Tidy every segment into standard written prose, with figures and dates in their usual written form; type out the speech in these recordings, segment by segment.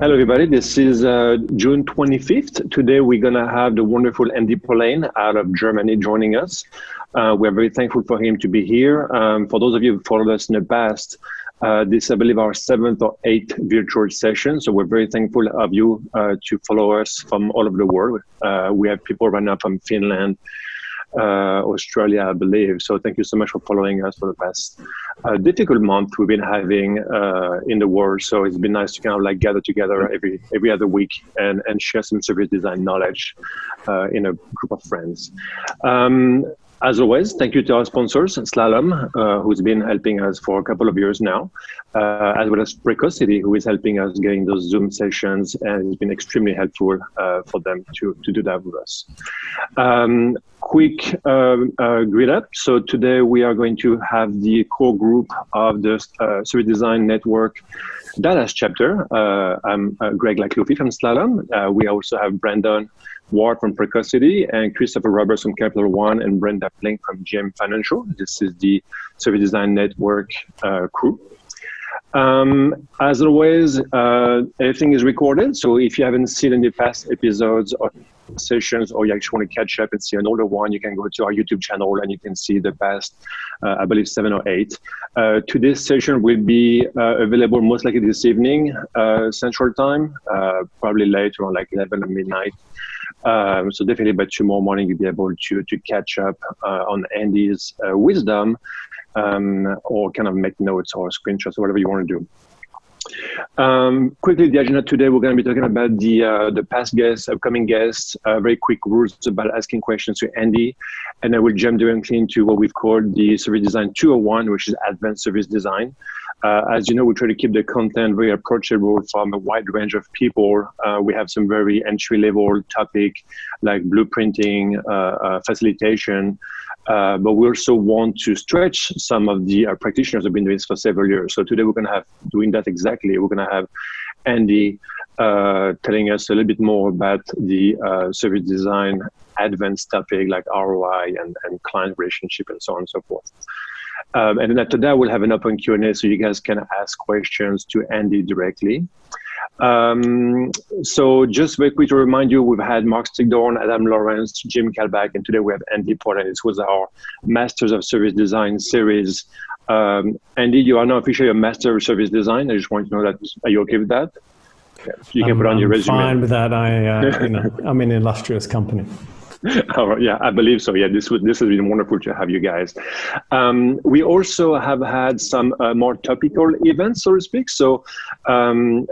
Hello, everybody. This is June 25th. Today, we're going to have the wonderful Andy Polaine out of Germany joining us. We're very thankful for him to be here. For those of you who followed us in the past, this, I believe, our 7th or 8th virtual session. So we're very thankful of you to follow us from all over the world. We have people right now from Finland, Australia, I believe. So thank you so much for following us for the past difficult month we've been having in the world. So it's been nice to kind of like gather together every other week and share some service design knowledge in a group of friends. As always, thank you to our sponsors, Slalom, who's been helping us for a couple of years now, as well as Precocity, who is helping us getting those Zoom sessions, and it's been extremely helpful for them to do that with us. Quick grid up. So today we are going to have the core group of the Service Design Network Dallas chapter. I'm Greg Laclufi from Slalom. We also have Brandon Ward from Precocity and Christopher Roberts from Capital One and Brenda Plink from GM Financial. This is the Service Design Network crew. As always, everything is recorded. So if you haven't seen any past episodes or sessions, or you actually want to catch up and see an older one, you can go to our YouTube channel and you can see the past, I believe, 7 or 8. Today's session will be available most likely this evening, Central Time, probably later on like 11 or midnight. So definitely by tomorrow morning, you'll be able to catch up on Andy's wisdom, or kind of make notes or screenshots or whatever you want to do. Quickly, the agenda today, we're going to be talking about the past guests, upcoming guests, very quick rules about asking questions to Andy, and then we'll jump directly into what we've called the Service Design 201, which is Advanced Service Design. As you know, we try to keep the content very approachable from a wide range of people. We have some very entry-level topic like blueprinting, facilitation, but we also want to stretch some of the practitioners who have been doing this for several years. So today we're going to have doing that exactly. We're going to have Andy telling us a little bit more about the service design advanced topic like ROI and client relationship and so on and so forth. And then after that, we'll have an open Q&A so you guys can ask questions to Andy directly. So just very quick to remind you, we've had Mark Stigdorn, Adam Lawrence, Jim Kalbach, and today we have Andy Polaine. This was our Masters of Service Design series. Andy, you are now officially a Master of Service Design. I just want to know that, are you okay with that? Yeah. You can put on your resume. I'm fine with that. I'm in an illustrious company. Oh, yeah, I believe so. Yeah, this has been wonderful to have you guys. We also have had some more topical events, so to speak. So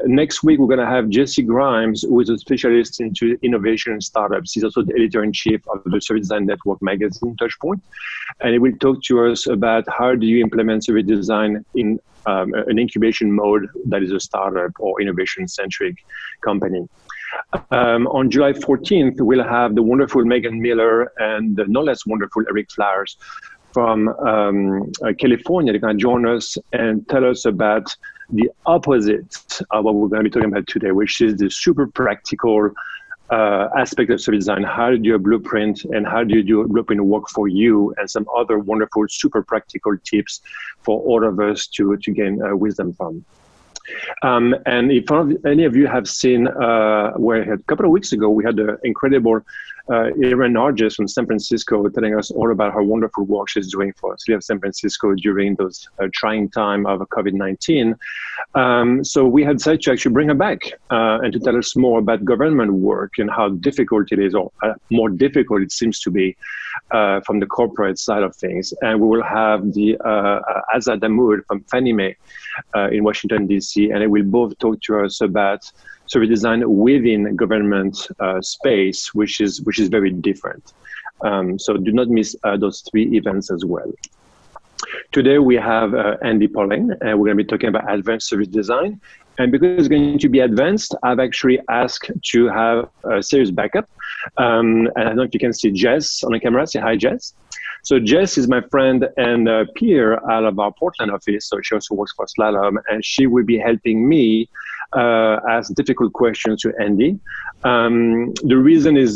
next week, we're going to have Jesse Grimes, who is a specialist into innovation and startups. He's also the editor-in-chief of the Service Design Network magazine, Touchpoint. And he will talk to us about how do you implement service design in an incubation mode that is a startup or innovation-centric company. On July 14th, we'll have the wonderful Megan Miller and the no less wonderful Eric Flowers from California. They're going to join us and tell us about the opposite of what we're going to be talking about today, which is the super practical aspect of service design. How do you do a blueprint and how do you do a blueprint work for you, and some other wonderful super practical tips for all of us to gain wisdom from. And if any of you have seen, where a couple of weeks ago, we had the incredible Erin Nargis from San Francisco telling us all about her wonderful work she's doing for City of San Francisco during those trying time of COVID-19. So we had decided to actually bring her back and to tell us more about government work and how difficult it is, or more difficult it seems to be from the corporate side of things. And we will have the Azad Damoud from Fannie Mae in Washington, D.C., and they will both talk to us about service design within government space, which is very different. So do not miss those 3 events as well. Today we have Andy Polaine, and we're going to be talking about advanced service design. And because it's going to be advanced, I've actually asked to have a serious backup. And I don't know if you can see Jess on the camera. Say hi, Jess. So Jess is my friend and peer out of our Portland office. So she also works for Slalom, and she will be helping me ask difficult questions to Andy. The reason is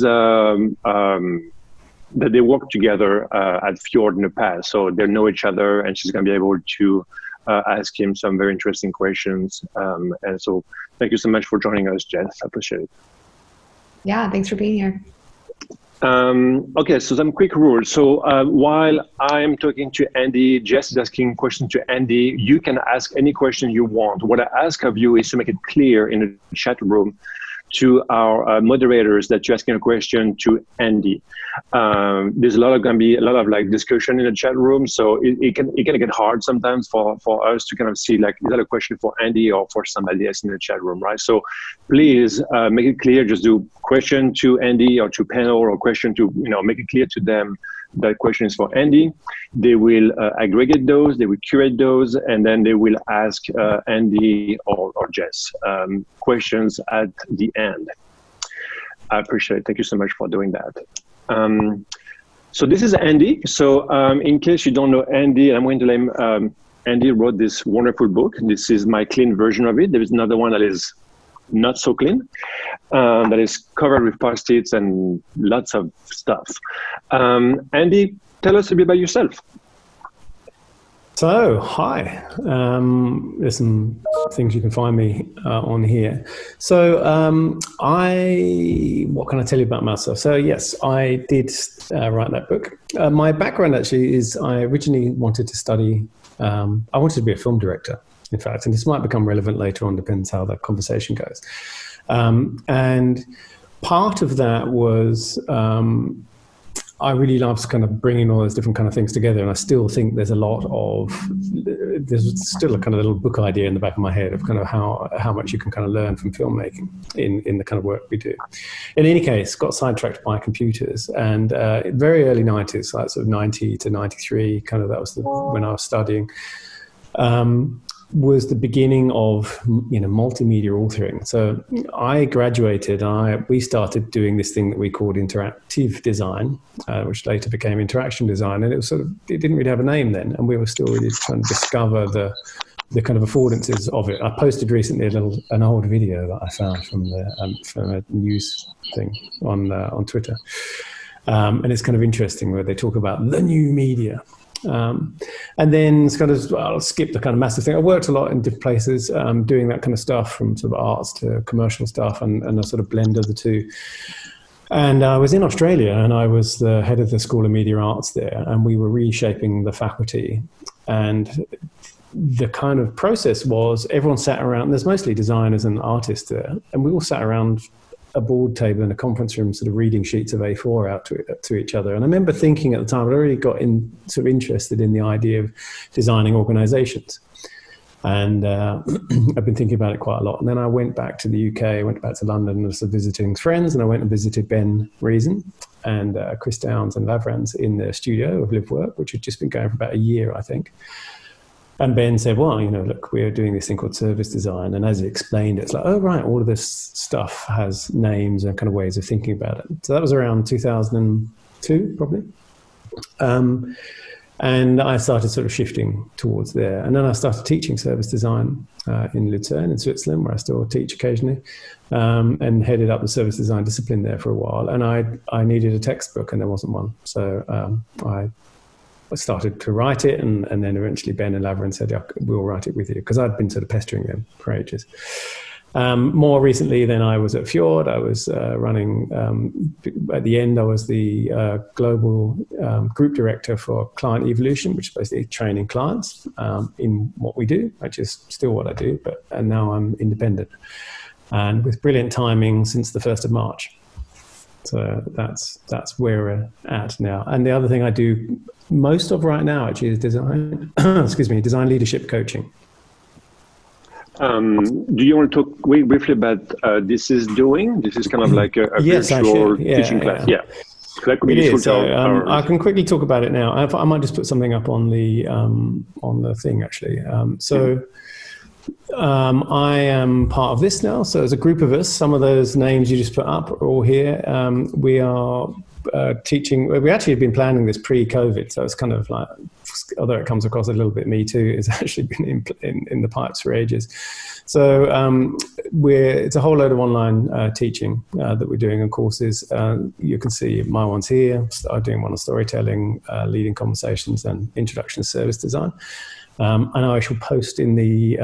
that they worked together at Fjord in the past, so they know each other, and she's going to be able to ask him some very interesting questions. And so thank you so much for joining us, Jess. I appreciate it. Yeah, thanks for being here. Okay, so some quick rules. So while I'm talking to Andy, Jess is asking questions to Andy. You can ask any question you want. What I ask of you is to make it clear in the chat room to our moderators that you're asking a question to Andy. There's going to be a lot of like discussion in the chat room, so it can get hard sometimes for us to kind of see like, is that a question for Andy or for somebody else in the chat room, right? So please make it clear. Just do question to Andy or to panel, or question to, make it clear to them that question is for Andy. They will aggregate those, they will curate those, and then they will ask Andy or Jess questions at the end. I appreciate it. Thank you so much for doing that. So this is Andy. So in case you don't know Andy, I'm going to let him, Andy wrote this wonderful book. This is my clean version of it. There is another one that is not so clean, that is covered with Post-its and lots of stuff. Andy, tell us a bit about yourself. So, hi. There's some things you can find me on here. So, what can I tell you about myself? So, yes, I did write that book. My background actually is I originally wanted to study, I wanted to be a film director, in fact, and this might become relevant later on, depends how the conversation goes. And part of that was I really loved kind of bringing all those different kind of things together, and I still think there's still a kind of little book idea in the back of my head of kind of how much you can kind of learn from filmmaking in the kind of work we do. In any case, got sidetracked by computers, and very early 90s, like sort of 90 to 93, kind of that was when I was studying. Was the beginning of multimedia authoring. So I graduated, we started doing this thing that we called interactive design, which later became interaction design, and it didn't really have a name then, and we were still really trying to discover the kind of affordances of it. I posted recently an old video that I found from a news thing on Twitter, and it's kind of interesting where they talk about the new media. And then I'll skip the kind of massive thing. I worked a lot in different places, doing that kind of stuff, from sort of arts to commercial stuff, and a sort of blend of the two. And I was in Australia, and I was the head of the School of Media Arts there, and we were reshaping the faculty. And the kind of process was everyone sat around, there's mostly designers and artists there, and we all sat around a board table in a conference room, sort of reading sheets of A4 out to each other. And I remember thinking at the time, I'd already got interested in the idea of designing organizations. And I've been thinking about it quite a lot. And then I went back to the UK, I went back to London, and was visiting friends, and I went and visited Ben Reason and Chris Downs and Lavrans in their studio of Live Work, which had just been going for about a year, I think. And Ben said, well, look, we're doing this thing called service design. And as he explained, it's like, oh, right, all of this stuff has names and kind of ways of thinking about it. So that was around 2002, probably. And I started sort of shifting towards there. And then I started teaching service design in Lucerne in Switzerland, where I still teach occasionally, and headed up the service design discipline there for a while. And I needed a textbook, and there wasn't one. So I started to write it, and then eventually Ben and Laverne said, yeah, we'll write it with you, because I'd been sort of pestering them for ages. More recently, then I was at Fjord. I was running, at the end, I was the global group director for client evolution, which is basically training clients in what we do, which is still what I do, and now I'm independent. And with brilliant timing since the 1st of March. So that's where we're at now. And the other thing I do most of right now actually is design design leadership coaching. Do you want to talk briefly about this is doing? This is kind of like a yes, virtual teaching class. Yeah. That could be useful to I can quickly talk about it now. I might just put something up on the thing actually. I am part of this now. So there's a group of us. Some of those names you just put up are all here. We are teaching. We actually have been planning this pre-COVID. So it's kind of like, although it comes across a little bit Me Too, it's actually been in the pipes for ages. So it's a whole load of online teaching that we're doing in courses. You can see my one's here. I'm doing one on storytelling, leading conversations, and introduction to service design. And I shall post in the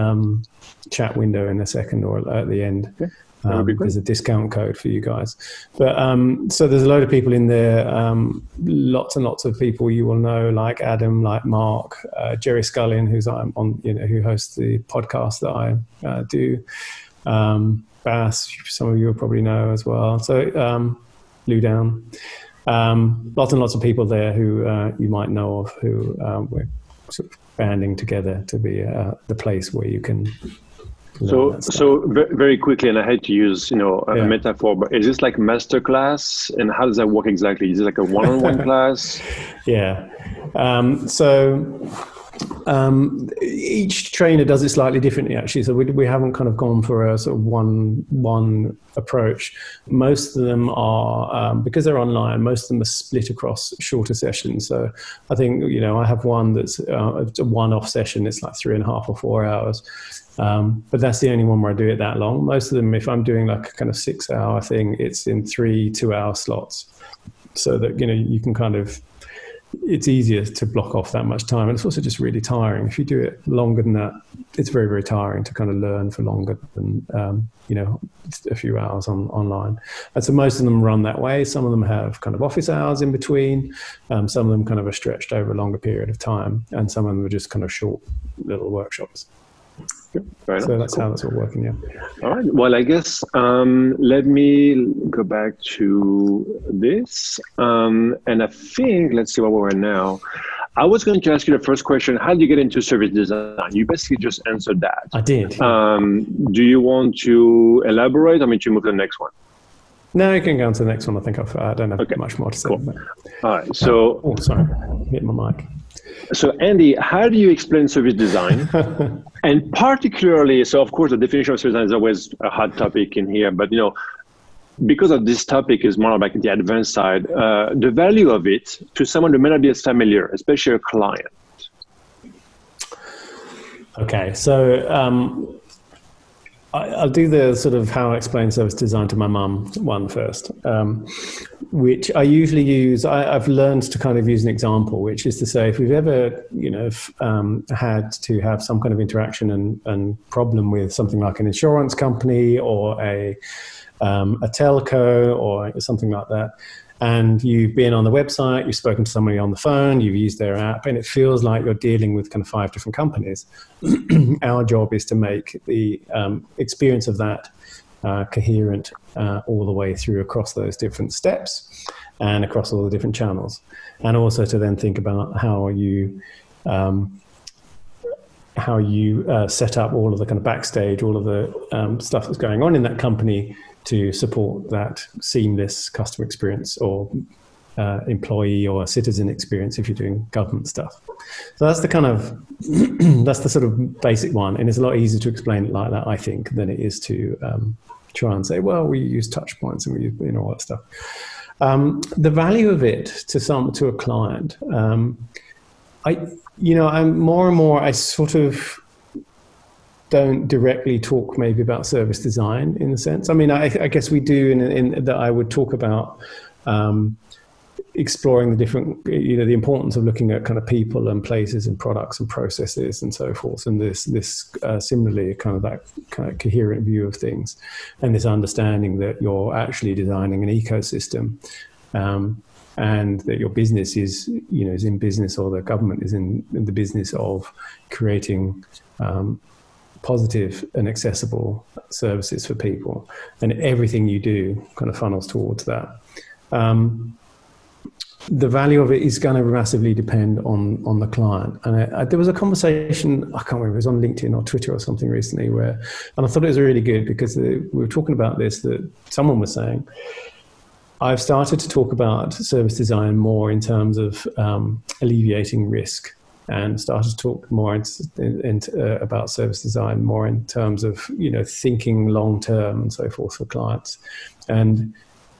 chat window in a second or at the end. Okay. There's a discount code for you guys. But so there's a load of people in there, lots and lots of people you will know, like Adam, like Mark, Jerry Scullin, who's on, who hosts the podcast that I do. Bass, some of you will probably know as well. So Lou Down. Lots and lots of people there who you might know of, who we're sort of banding together to be the place where you can. So very quickly, and I hate to use a metaphor, but is this like masterclass, and how does that work exactly? Is it like a one-on-one class? Yeah. Each trainer does it slightly differently, actually. So we haven't kind of gone for a sort of one approach. Most of them are, because they're online, most of them are split across shorter sessions. So I think, I have one that's a one-off session. It's like 3.5 or 4 hours. But that's the only one where I do it that long. Most of them, if I'm doing like a kind of 6-hour thing, it's in 3 2-hour slots. So that, you can kind of, it's easier to block off that much time. And it's also just really tiring. If you do it longer than that, it's very, very tiring to kind of learn for longer than, a few hours online. And so most of them run that way. Some of them have kind of office hours in between. Some of them kind of are stretched over a longer period of time. And some of them are just kind of short little workshops. So that's how that's all working, yeah. All right. Well, I guess let me go back to this. And I think, let's see where we're now. I was going to ask you the first question. How did you get into service design? You basically just answered that. I did. Do you want to elaborate? I mean, to move to the next one. No, you can go on to the next one. I think I don't have much more to say. Cool. All right. So, sorry, hit my mic. So Andy, how do you explain service design? And particularly, so of course the definition of service design is always a hot topic in here, but because of this topic is more like the advanced side, the value of it to someone who may not be as familiar, especially a client. Okay, so I'll do the sort of how I explain service design to my mum one first, which I usually use. I've learned to kind of use an example, which is to say, if we've ever, had to have some kind of interaction and problem with something like an insurance company or a telco or something like that, and you've been on the website, you've spoken to somebody on the phone, you've used their app, and it feels like you're dealing with kind of 5 different companies. Our job is to make the experience of that coherent all the way through across those different steps and across all the different channels. And also to then think about how you set up all of the kind of backstage, all of the stuff that's going on in that company to support that seamless customer experience or employee or citizen experience if you're doing government stuff. So that's the kind of, that's the sort of basic one. And it's a lot easier to explain it like that, I think, than it is to try and say, well, we use touch points and we use, all that stuff. The value of it to a client, I'm more and more, I sort of don't directly talk maybe about service design in a sense. I mean, I guess we do in that I would talk about exploring the different, the importance of looking at kind of people and places and products and processes and so forth. And this similarly kind of that kind of coherent view of things and this understanding that you're actually designing an ecosystem. And that your business is in business, or the government is in the business of creating positive and accessible services for people, and everything you do kind of funnels towards that. The value of it is going to massively depend on the client. And there was a conversation, I can't remember, it was on LinkedIn or Twitter or something recently, and I thought it was really good because we were talking about this, that someone was saying, I've started to talk about service design more in terms of alleviating risk, and started to talk more about service design more in terms of thinking long term and so forth for clients. And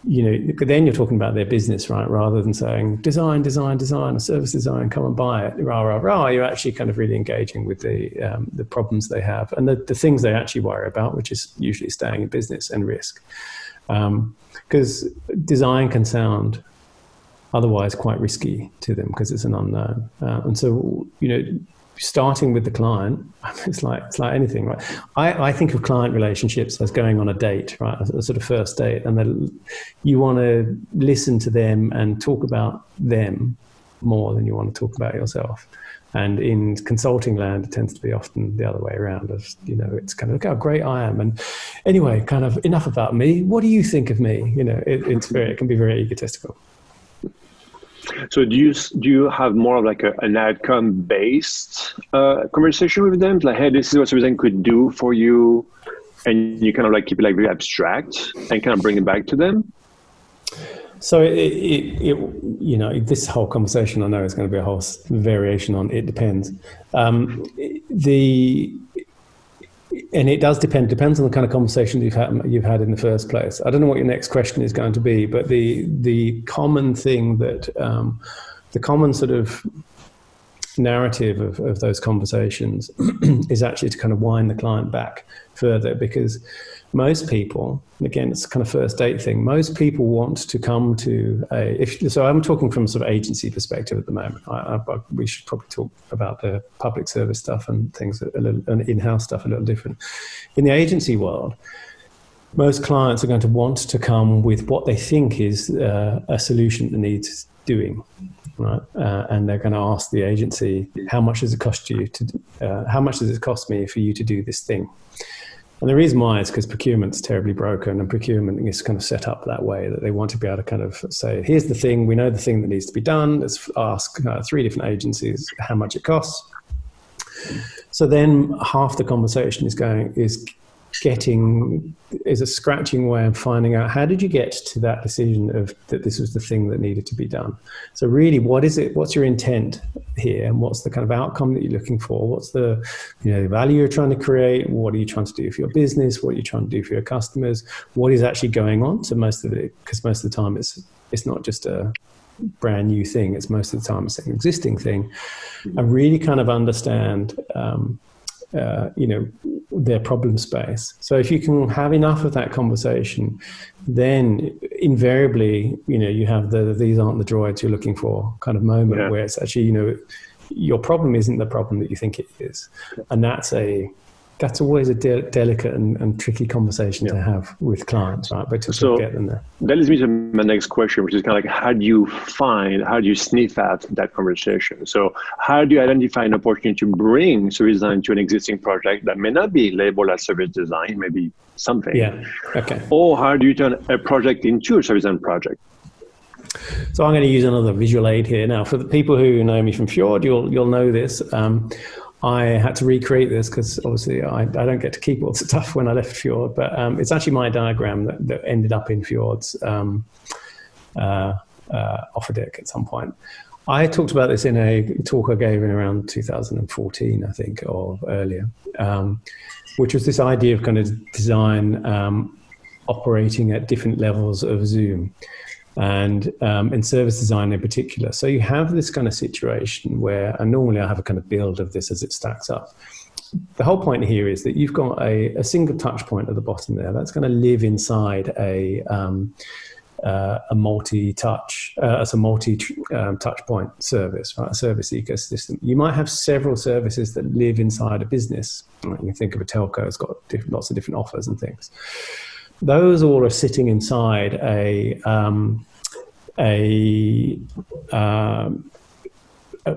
then you're talking about their business, right? Rather than saying design, a service design, come and buy it, rah rah rah. You're actually kind of really engaging with the problems they have and the things they actually worry about, which is usually staying in business and risk. Because design can sound otherwise quite risky to them because it's an unknown. And so, starting with the client, it's like anything, right? I think of client relationships as going on a date, right? A sort of first date, and then you want to listen to them and talk about them more than you want to talk about yourself. And in consulting land, it tends to be often the other way around. As you know, it's kind of look how great I am. And anyway, kind of enough about me. What do you think of me? You know, it can be very egotistical. So do you have more of like an outcome-based conversation with them? Like, hey, this is what something could do for you, and you kind of like keep it like very abstract and kind of bring it back to them? So you know, this whole conversation I know is going to be a whole variation on it depends. And it does depends on the kind of conversation you've had in the first place. I don't know what your next question is going to be, but the common thing that the common sort of narrative of those conversations is actually to kind of wind the client back further, because most people, again, it's kind of first date thing. Most people want to come to so I'm talking from a sort of agency perspective at the moment. We should probably talk about the public service stuff and things and in-house stuff a little different. In the agency world, most clients are going to want to come with what they think is a solution that needs doing. Right, and they're going to ask the agency, how much does it cost you how much does it cost me for you to do this thing? And the reason why is because procurement's terribly broken, and procurement is kind of set up that way that they want to be able to kind of say, here's the thing, we know the thing that needs to be done. Let's ask 3 different agencies how much it costs. So then half the conversation is a scratching way of finding out, how did you get to that decision of that this was the thing that needed to be done? So really, what's your intent here, and what's the kind of outcome that you're looking for? What's the value you're trying to create? What are you trying to do for your business? What are you trying to do for your customers? What is actually going on? So most of the time it's not just a brand new thing, it's most of the time it's an existing thing, and really kind of understand their problem space. So if you can have enough of that conversation, then invariably, you have these aren't the droids you're looking for kind of moment, where it's actually, your problem isn't the problem that you think it is. And that's always a delicate and tricky conversation to have with clients, right? But to get them there. That leads me to my next question, which is kind of like, how do you sniff out that conversation? So how do you identify an opportunity to bring service design to an existing project that may not be labeled as service design, maybe something? Yeah, okay. Or how do you turn a project into a service design project? So I'm going to use another visual aid here. Now, for the people who know me from Fjord, you'll know this. I had to recreate this because obviously I don't get to keep all the stuff when I left Fjord, but it's actually my diagram that ended up in Fjord's offer deck at some point. I talked about this in a talk I gave in around 2014, I think, or earlier, which was this idea of kind of design operating at different levels of Zoom. And in service design in particular. So you have this kind of situation where, and normally I have a kind of build of this as it stacks up. The whole point here is that you've got a single touch point at the bottom there that's going to live inside a multi-touch, as a multi-touch point service, right? A service ecosystem. You might have several services that live inside a business. You can think of a telco, it's got lots of different offers and things. Those all are sitting inside a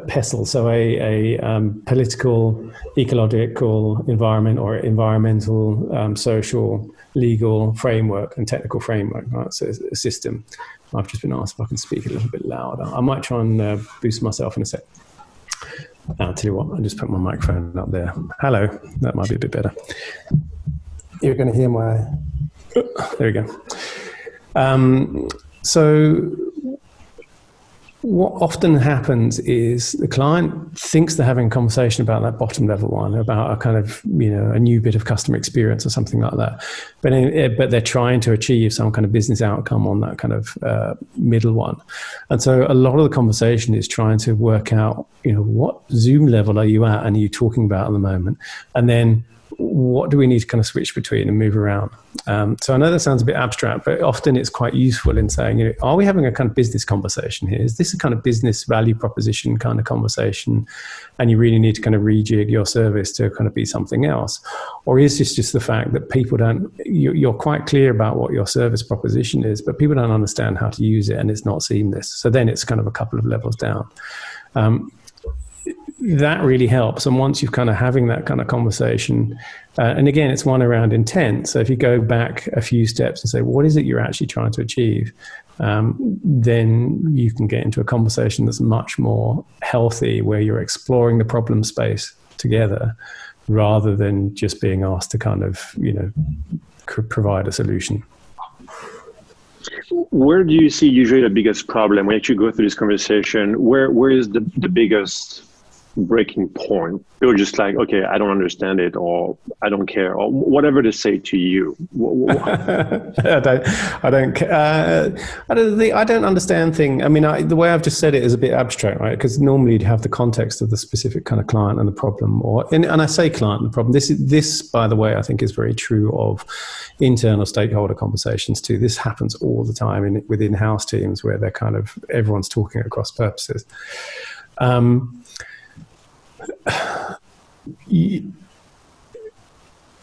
PESTLE, so a political, ecological, environmental, social, legal framework and technical framework. Right? So it's a system. I've just been asked if I can speak a little bit louder. I might try and boost myself in a sec. I'll tell you what, I'll just put my microphone up there. Hello, that might be a bit better. You're going to hear my... There we go. So what often happens is the client thinks they're having a conversation about that bottom level one, about a kind of, a new bit of customer experience or something like that. But they're trying to achieve some kind of business outcome on that kind of middle one. And so a lot of the conversation is trying to work out, what Zoom level are you at and are you talking about the moment? And then what do we need to kind of switch between and move around? So I know that sounds a bit abstract, but often it's quite useful in saying, are we having a kind of business conversation here? Is this a kind of business value proposition kind of conversation? And you really need to kind of rejig your service to kind of be something else? Or is this just the fact that people you're quite clear about what your service proposition is, but people don't understand how to use it and it's not seamless. So then it's kind of a couple of levels down. That really helps. And once you've kind of having that kind of conversation, and again, it's one around intent. So if you go back a few steps and say, what is it you're actually trying to achieve? Then you can get into a conversation that's much more healthy, where you're exploring the problem space together rather than just being asked to kind of, provide a solution. Where do you see usually the biggest problem when you actually go through this conversation? Where is the biggest breaking point? You're just like, okay, I don't understand it, or I don't care, or whatever they say to you. I don't understand things. I mean, the way I've just said it is a bit abstract, right? Because normally you'd have the context of the specific kind of client and the problem, and I say client and the problem. This, by the way, I think is very true of internal stakeholder conversations too. This happens all the time with in-house teams where they're kind of everyone's talking across purposes.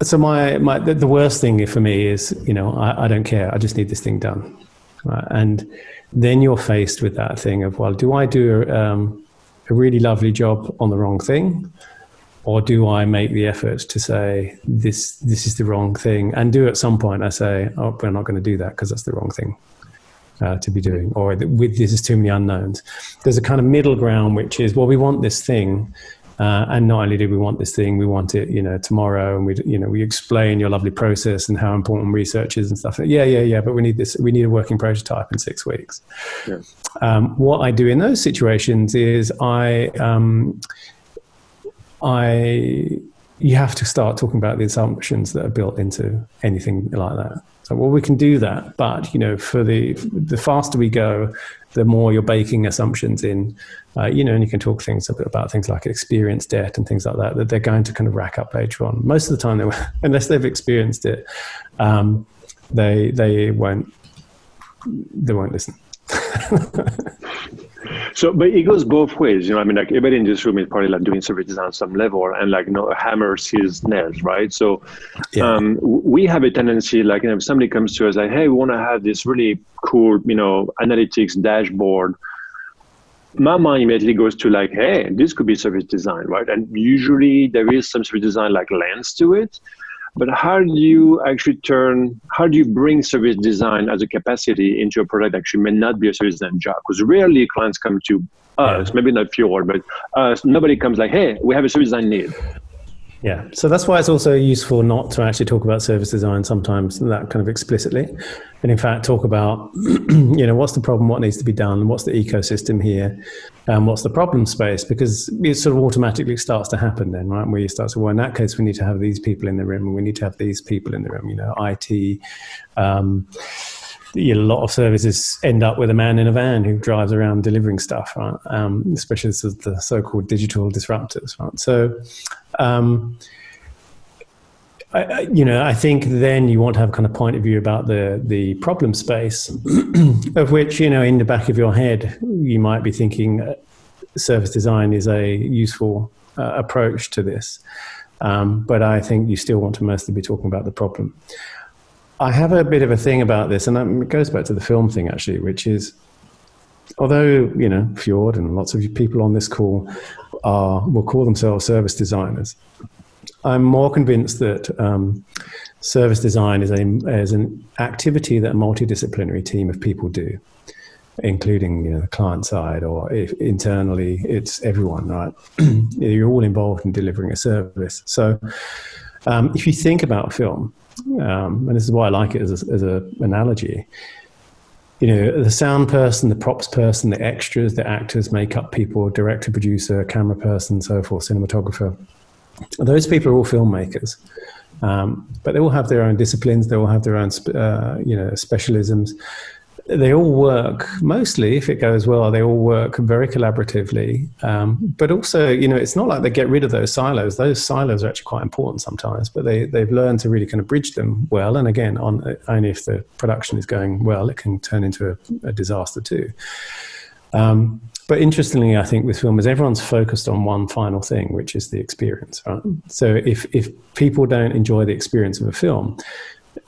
So the worst thing for me is, I don't care. I just need this thing done. Right? And then you're faced with that thing of, well, do I do a really lovely job on the wrong thing? Or do I make the effort to say, this is the wrong thing? And do at some point I say, oh, we're not going to do that because that's the wrong thing to be doing. Or this is too many unknowns. There's a kind of middle ground, which is, well, we want this thing. And not only do we want this thing, we want it, tomorrow. And we explain your lovely process and how important research is and stuff. Yeah. But we need this. We need a working prototype in 6 weeks. Yeah. What I do in those situations is you have to start talking about the assumptions that are built into anything like that. So, well, we can do that, but for the faster we go, the more you're baking assumptions in, and you can talk about things like experience debt and things like that they're going to kind of rack up later on. Most of the time, unless they've experienced it, they won't listen. So, but it goes both ways, I mean, like everybody in this room is probably like doing service design on some level, and like, a hammer sees nails, right? So, yeah. We have a tendency, like, if somebody comes to us like, hey, we want to have this really cool, analytics dashboard. My mind immediately goes to like, hey, this could be service design, right? And usually there is some service design like lens to it. But how do you bring service design as a capacity into a product that actually may not be a service design job? Because rarely clients come to us, maybe not Fjord, but nobody comes like, hey, we have a service design need. Yeah, so that's why it's also useful not to actually talk about service design sometimes that kind of explicitly, and in fact talk about, what's the problem, what needs to be done, what's the ecosystem here, and what's the problem space, because it sort of automatically starts to happen then, right? Where you start to, well, in that case, we need to have these people in the room, and we need to have these people in the room, IT. A lot of services end up with a man in a van who drives around delivering stuff, right? Especially the so-called digital disruptors, right? So, I think then you want to have a kind of point of view about the problem space, of which, in the back of your head, you might be thinking service design is a useful approach to this. But I think you still want to mostly be talking about the problem. I have a bit of a thing about this, and it goes back to the film thing, actually, which is, although, Fjord and lots of people on this call will call themselves service designers, I'm more convinced that service design is an activity that a multidisciplinary team of people do, including the client side, or if internally it's everyone, right? You're all involved in delivering a service. So if you think about film, and this is why I like it as an analogy, the sound person, the props person, the extras, the actors, makeup people, director, producer, camera person, so forth, cinematographer. Those people are all filmmakers, but they all have their own disciplines. They all have their own, specialisms. they all work, mostly, if it goes well, they all work very collaboratively. But also, it's not like they get rid of those silos. Those silos are actually quite important sometimes, but they've learned to really kind of bridge them well. And again, only if the production is going well, it can turn into a disaster too. But interestingly, I think with filmmakers, everyone's focused on one final thing, which is the experience, right? So if people don't enjoy the experience of a film,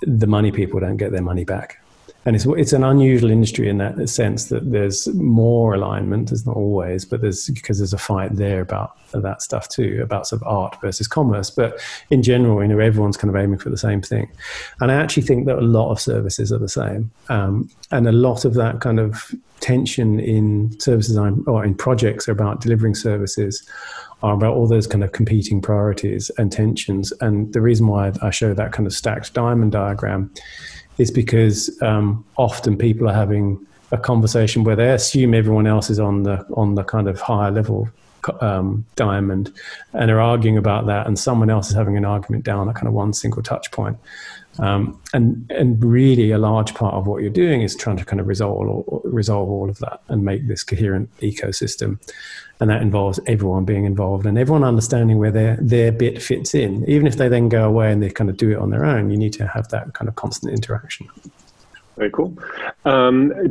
the money people don't get their money back. And it's an unusual industry in that sense that there's more alignment. There's not always, but because there's a fight there about that stuff too, about sort of art versus commerce. But in general, everyone's kind of aiming for the same thing. And I actually think that a lot of services are the same. And a lot of that kind of tension in service design or in projects are about delivering services, are about all those kind of competing priorities and tensions. And the reason why I show that kind of stacked diamond diagram is because often people are having a conversation where they assume everyone else is on the kind of higher level diamond, and are arguing about that, and someone else is having an argument down at kind of one single touch point. And really a large part of what you're doing is trying to kind of resolve all of that and make this coherent ecosystem. And that involves everyone being involved and everyone understanding where their bit fits in. Even if they then go away and they kind of do it on their own, you need to have that kind of constant interaction. Very cool.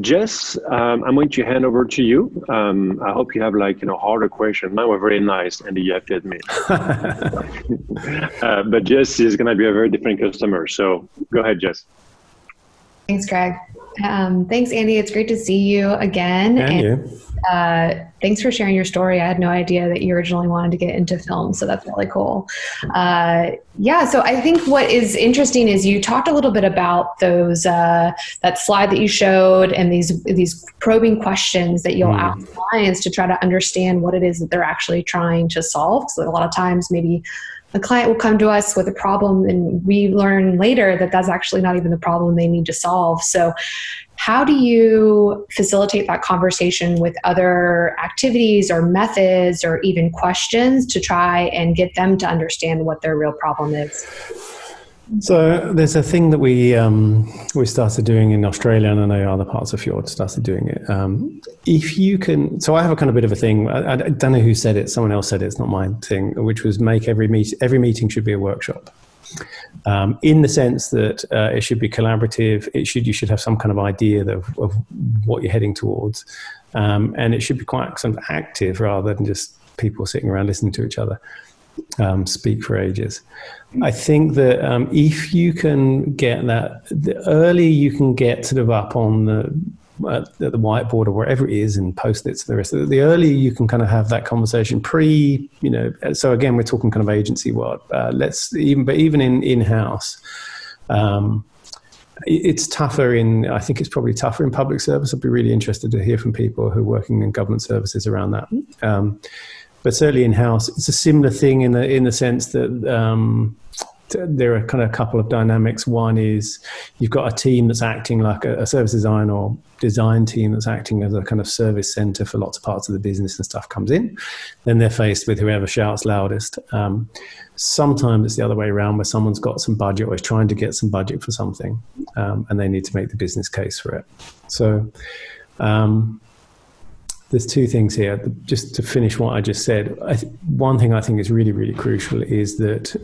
Jess, I'm going to hand over to you. I hope you have harder questions. Mine were very nice, and you have to admit. But Jess is going to be a very different customer. So go ahead, Jess. Thanks, Greg. Thanks, Andy. It's great to see you again. And you. Thanks for sharing your story. I had no idea that you originally wanted to get into film, so that's really cool. So I think what is interesting is you talked a little bit about those that slide that you showed and these probing questions that you'll ask clients to try to understand what it is that they're actually trying to solve. So a lot of times maybe a client will come to us with a problem and we learn later that that's actually not even the problem they need to solve. So how do you facilitate that conversation with other activities or methods or even questions to try and get them to understand what their real problem is? So there's a thing that we started doing in Australia, and I know other parts of Fjord started doing it. If you can, so I have a kind of bit of a thing. I don't know who said it. Someone else said it. It's not my thing. Which was make every meeting should be a workshop. In the sense that it should be collaborative. You should have some kind of idea of what you're heading towards, and it should be quite sort of active rather than just people sitting around listening to each other speak for ages. I think that if you can get that, the earlier you can get sort of up on the whiteboard or wherever it is and Post-its and the rest of it, the earlier you can kind of have that conversation so again, we're talking kind of agency world. Even in-house, it's tougher I think it's probably tougher in public service. I'd be really interested to hear from people who are working in government services around that. But certainly in-house, it's a similar thing in the sense that there are kind of a couple of dynamics. One is you've got a team that's acting like a service design or design team that's acting as a kind of service center for lots of parts of the business, and stuff comes in. Then they're faced with whoever shouts loudest. Sometimes it's the other way around, where someone's got some budget or is trying to get some budget for something, and they need to make the business case for it. So there's two things here. Just to finish what I just said, one thing I think is really, really crucial is that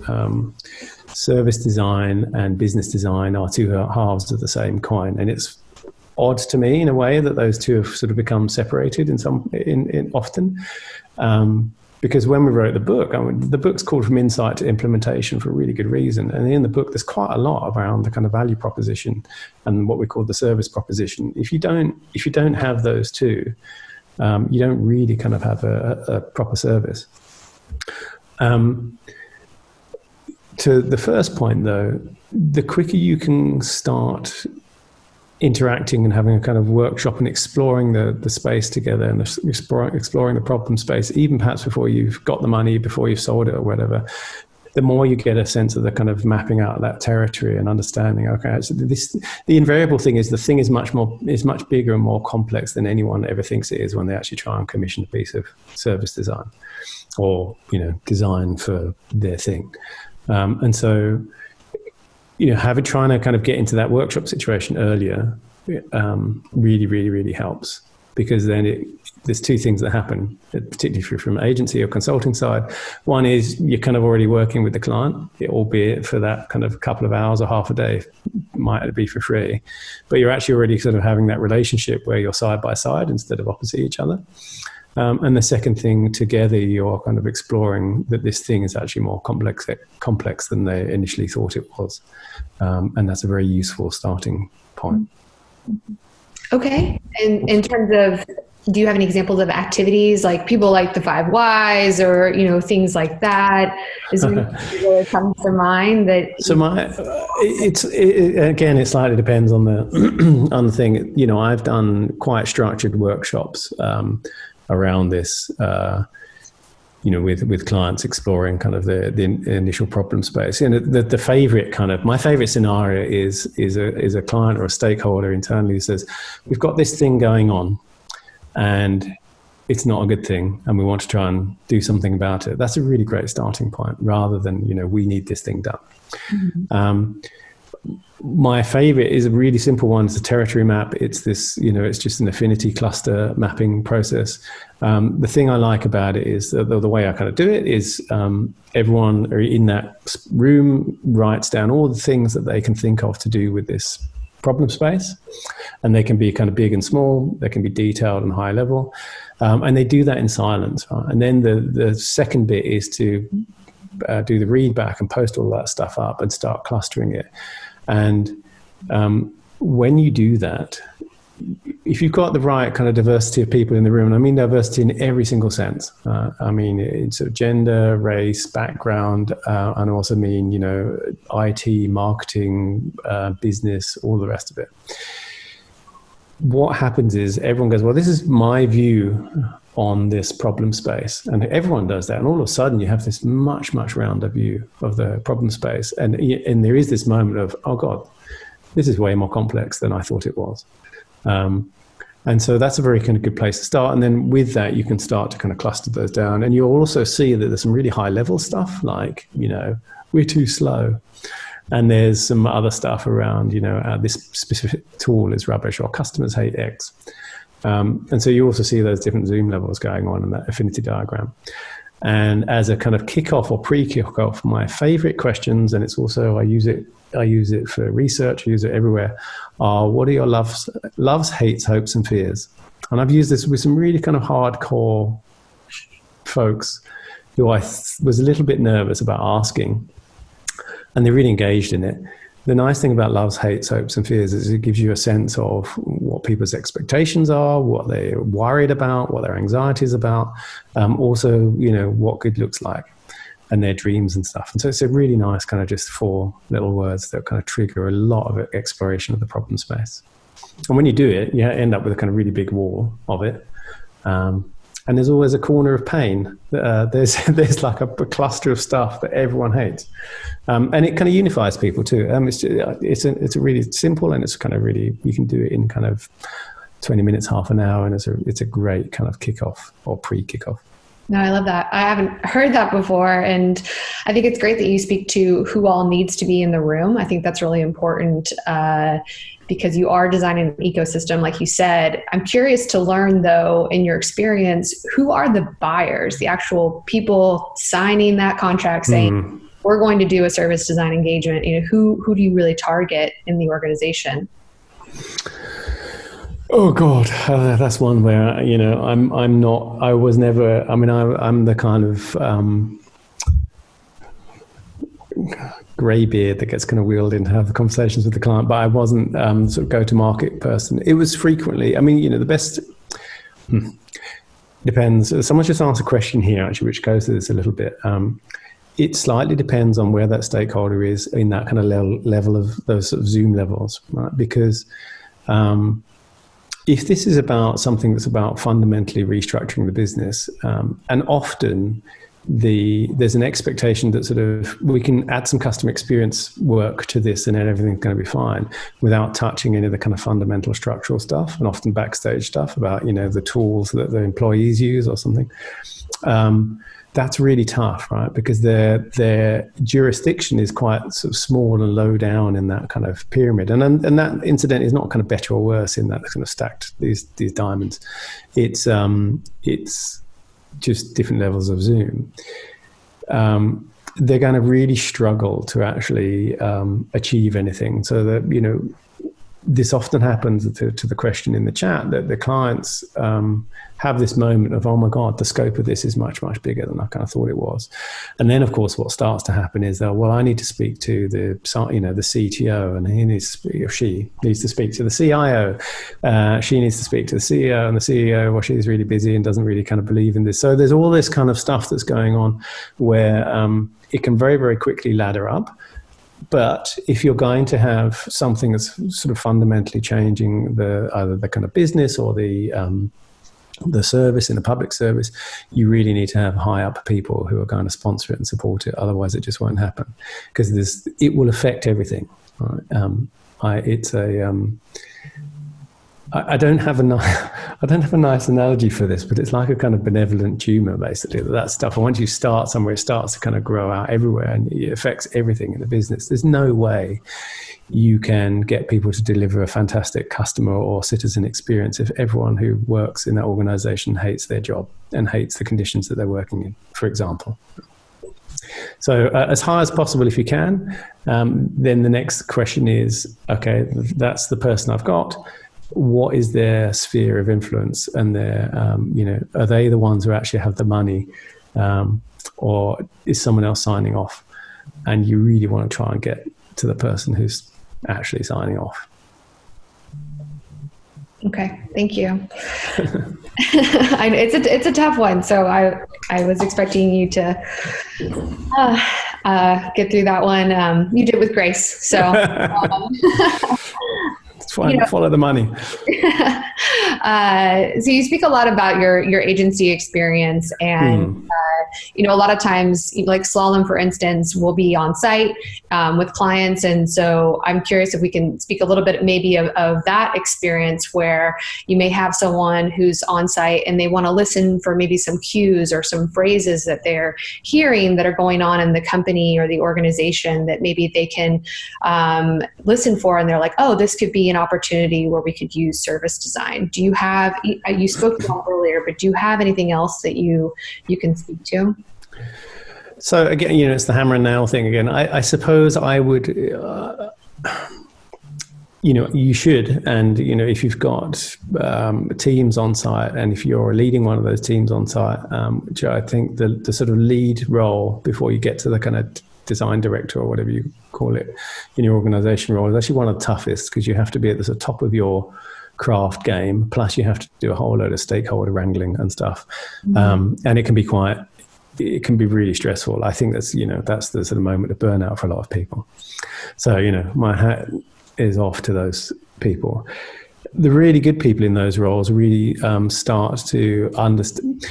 service design and business design are two halves of the same coin. And it's odd to me in a way that those two have sort of become separated often. Because when we wrote the book, the book's called From Insight to Implementation for a really good reason. And in the book, there's quite a lot around the kind of value proposition and what we call the service proposition. If you don't have those two, you don't really kind of have a proper service. To the first point, though, the quicker you can start interacting and having a kind of workshop and exploring the space together and exploring the problem space, even perhaps before you've got the money, before you've sold it or whatever, the more you get a sense of the kind of mapping out that territory and understanding, okay, so the invariable thing is the thing is much bigger and more complex than anyone ever thinks it is when they actually try and commission a piece of service design or, design for their thing. And so, trying to kind of get into that workshop situation earlier really, really, really helps, because then there's two things that happen, particularly if you're from agency or consulting side. One is you're kind of already working with the client, albeit for that kind of couple of hours or half a day, might be for free, but you're actually already sort of having that relationship where you're side by side instead of opposite each other. And the second thing, together you're kind of exploring that this thing is actually more complex than they initially thought it was. And that's a very useful starting point. Okay. And in terms of, do you have any examples of activities, like people like the 5 whys or, things like that? Is there anything that comes to mind that? So again, it slightly depends on the, on the thing. I've done quite structured workshops, around this, with clients exploring kind of the initial problem space. The favorite my favorite scenario is a client or a stakeholder internally who says, we've got this thing going on and it's not a good thing and we want to try and do something about it. That's a really great starting point, rather than, we need this thing done. Mm-hmm. My favorite is a really simple one. It's a territory map. It's this, it's just an affinity cluster mapping process. The thing I like about it is the way I kind of do it is everyone in that room writes down all the things that they can think of to do with this problem space. And they can be kind of big and small. They can be detailed and high level. And they do that in silence. Right? And then the second bit is to do the read back and post all that stuff up and start clustering it. And when you do that, if you've got the right kind of diversity of people in the room, and I mean diversity in every single sense, I mean it's sort of gender, race, background, and also mean, IT, marketing, business, all the rest of it. What happens is everyone goes, well, this is my view on this problem space, and everyone does that, and all of a sudden you have this much rounder view of the problem space, and there is this moment of, oh god, this is way more complex than I thought it was, and so that's a very kind of good place to start. And then with that you can start to kind of cluster those down, and you'll also see that there's some really high level stuff like, we're too slow, and there's some other stuff around, this specific tool is rubbish, or customers hate X. And so you also see those different zoom levels going on in that affinity diagram. And as a kind of kickoff or pre-kickoff, my favorite questions, and it's also, I use it for research, I use it everywhere, are what are your loves, hates, hopes, and fears? And I've used this with some really kind of hardcore folks who I was a little bit nervous about asking, and they're really engaged in it. The nice thing about loves, hates, hopes, and fears is it gives you a sense of what people's expectations are, what they're worried about, what their anxiety is about, also, what good looks like, and their dreams and stuff. And so it's a really nice kind of just 4 little words that kind of trigger a lot of exploration of the problem space. And when you do it, you end up with a kind of really big wall of it. And there's always a corner of pain. There's like a cluster of stuff that everyone hates, and it kind of unifies people too. It's a really simple, and it's kind of really, you can do it in kind of 20 minutes, half an hour, and it's a great kind of kickoff or pre-kickoff. No, I love that. I haven't heard that before. And I think it's great that you speak to who all needs to be in the room. I think that's really important because you are designing an ecosystem, like you said. I'm curious to learn, though, in your experience, who are the buyers, the actual people signing that contract saying, we're going to do a service design engagement? Who do you really target in the organization? Oh God, that's one where, I'm the kind of grey beard that gets kind of wheeled in to have the conversations with the client, but I wasn't sort of go-to-market person. It was frequently, the best, depends. Someone just asked a question here, actually, which goes to this a little bit. It slightly depends on where that stakeholder is in that kind of level of those sort of Zoom levels, right? Because if this is about something that's about fundamentally restructuring the business, and often there's an expectation that sort of we can add some customer experience work to this and then everything's going to be fine without touching any of the kind of fundamental structural stuff and often backstage stuff about, the tools that the employees use or something. That's really tough, right? Because their jurisdiction is quite sort of small and low down in that kind of pyramid. And that incident is not kind of better or worse in that kind of stacked these diamonds. It's just different levels of zoom. They're going to really struggle to actually achieve anything. So that, this often happens to the question in the chat that the clients have this moment of, oh my God, the scope of this is much, much bigger than I kind of thought it was. And then, of course, what starts to happen is, well, I need to speak to the CTO, and he needs to speak, or she needs to speak to the CIO. She needs to speak to the CEO, and the CEO, well, she's really busy and doesn't really kind of believe in this. So there's all this kind of stuff that's going on where it can very, very quickly ladder up. But if you're going to have something that's sort of fundamentally changing either the kind of business or the service in the public service, you really need to have high up people who are going to sponsor it and support it. Otherwise, it just won't happen because it will affect everything. Right? I don't have a nice analogy for this, but it's like a kind of benevolent tumor, basically. That stuff, and once you start somewhere, it starts to kind of grow out everywhere, and it affects everything in the business. There's no way you can get people to deliver a fantastic customer or citizen experience if everyone who works in that organization hates their job and hates the conditions that they're working in, for example. So as high as possible if you can. Then the next question is, okay, that's the person I've got. What is their sphere of influence, and their, are they the ones who actually have the money, or is someone else signing off? And you really want to try and get to the person who's actually signing off. Okay, thank you. It's a tough one, so I was expecting you to get through that one. You did with grace, so. It's fine. Follow the money. So you speak a lot about your agency experience, and a lot of times, like Slalom, for instance, will be on site with clients, and so I'm curious if we can speak a little bit maybe of that experience where you may have someone who's on site and they want to listen for maybe some cues or some phrases that they're hearing that are going on in the company or the organization that maybe they can listen for, and they're like, oh, this could be an opportunity where we could use service design. Do you have, you spoke about earlier, but do you have anything else that you can speak to? So again, it's the hammer and nail thing again. I suppose I would, you should, and if you've got teams on site, and if you're leading one of those teams on site, which I think the sort of lead role before you get to the kind of design director or whatever you call it in your organization role is actually one of the toughest, because you have to be at the sort of top of your craft game, plus you have to do a whole load of stakeholder wrangling and stuff. And it can be really stressful. I think that's the sort of moment of burnout for a lot of people. So my hat is off to those people. The really good people in those roles really start to understand.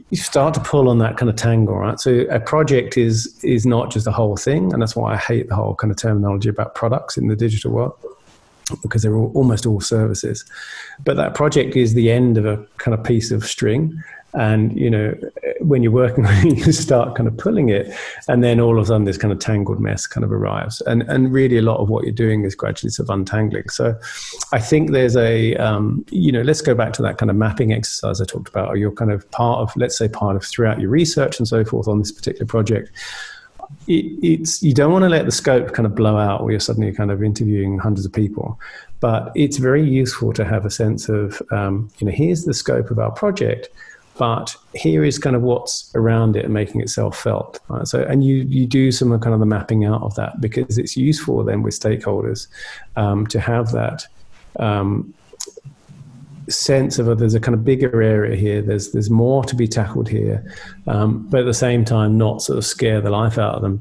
You start to pull on that kind of tangle, right? So a project is not just a whole thing, and that's why I hate the whole kind of terminology about products in the digital world, because they're almost all services. But that project is the end of a kind of piece of string. And, when you're working on it, you start kind of pulling it, and then all of a sudden this kind of tangled mess kind of arrives. And really a lot of what you're doing is gradually sort of untangling. So I think there's let's go back to that kind of mapping exercise I talked about, or you're kind of part of throughout your research and so forth on this particular project. You don't want to let the scope kind of blow out where you're suddenly kind of interviewing hundreds of people, but it's very useful to have a sense of, here's the scope of our project, but here is kind of what's around it and making itself felt. Right? So, and you do some kind of the mapping out of that, because it's useful then with stakeholders to have that sense of there's a kind of bigger area here. There's more to be tackled here, but at the same time, not sort of scare the life out of them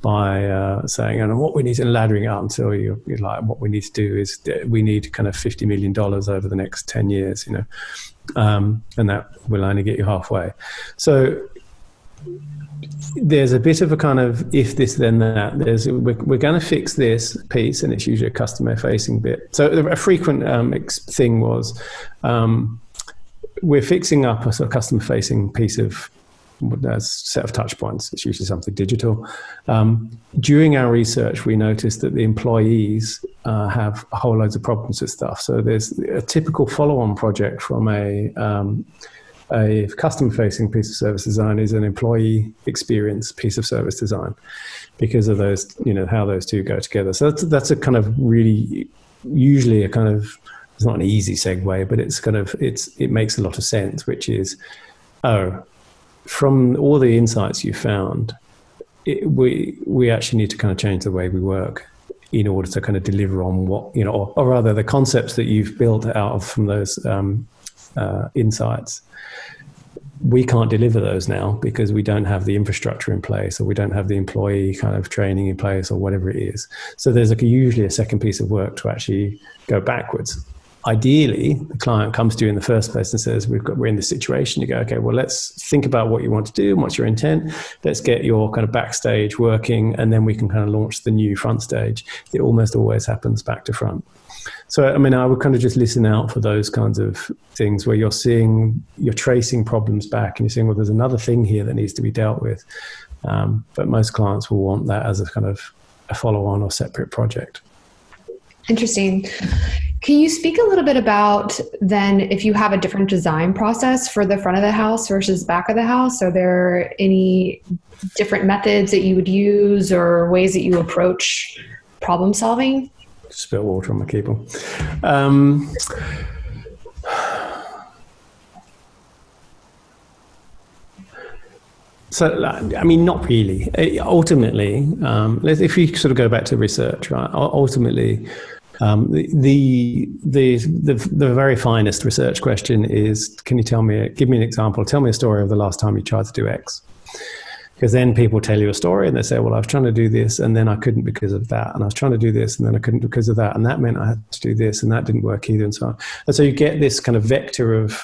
by saying, and what we need to laddering up until you're like, what we need to do is we need kind of $50 million over the next 10 years, and that will only get you halfway. So there's a bit of a kind of if this then that. We're going to fix this piece, and it's usually a customer facing bit. So a frequent thing was we're fixing up a sort of customer facing piece of a set of touch points. It's usually something digital. During our research, we noticed that the employees have a whole loads of problems with stuff. So there's a typical follow-on project from a customer-facing piece of service design is an employee experience piece of service design, because of those, how those two go together. So that's a kind of really, usually a kind of, it's not an easy segue, but it's kind of, it makes a lot of sense, which is, from all the insights you found, we actually need to kind of change the way we work in order to kind of deliver on what, or rather the concepts that you've built out of from those insights. We can't deliver those now because we don't have the infrastructure in place, or we don't have the employee kind of training in place, or whatever it is. So there's usually a second piece of work to actually go backwards. Ideally, the client comes to you in the first place and says, we're in this situation. You go, okay, well, let's think about what you want to do and what's your intent. Let's get your kind of backstage working, and then we can kind of launch the new front stage. It almost always happens back to front. So, I would kind of just listen out for those kinds of things where you're tracing problems back, and you're saying, well, there's another thing here that needs to be dealt with. But most clients will want that as a kind of a follow-on or separate project. Interesting. Can you speak a little bit about then if you have a different design process for the front of the house versus back of the house? Are there any different methods that you would use or ways that you approach problem solving? Spill water on my cable. So, not really. Ultimately, if you sort of go back to research, right? Ultimately, the very finest research question is, can you give me an example, tell me a story of the last time you tried to do X? Because then people tell you a story and they say, well, I was trying to do this and then I couldn't because of that. And I was trying to do this and then I couldn't because of that. And that meant I had to do this and that didn't work either, and so on. And so you get this kind of vector of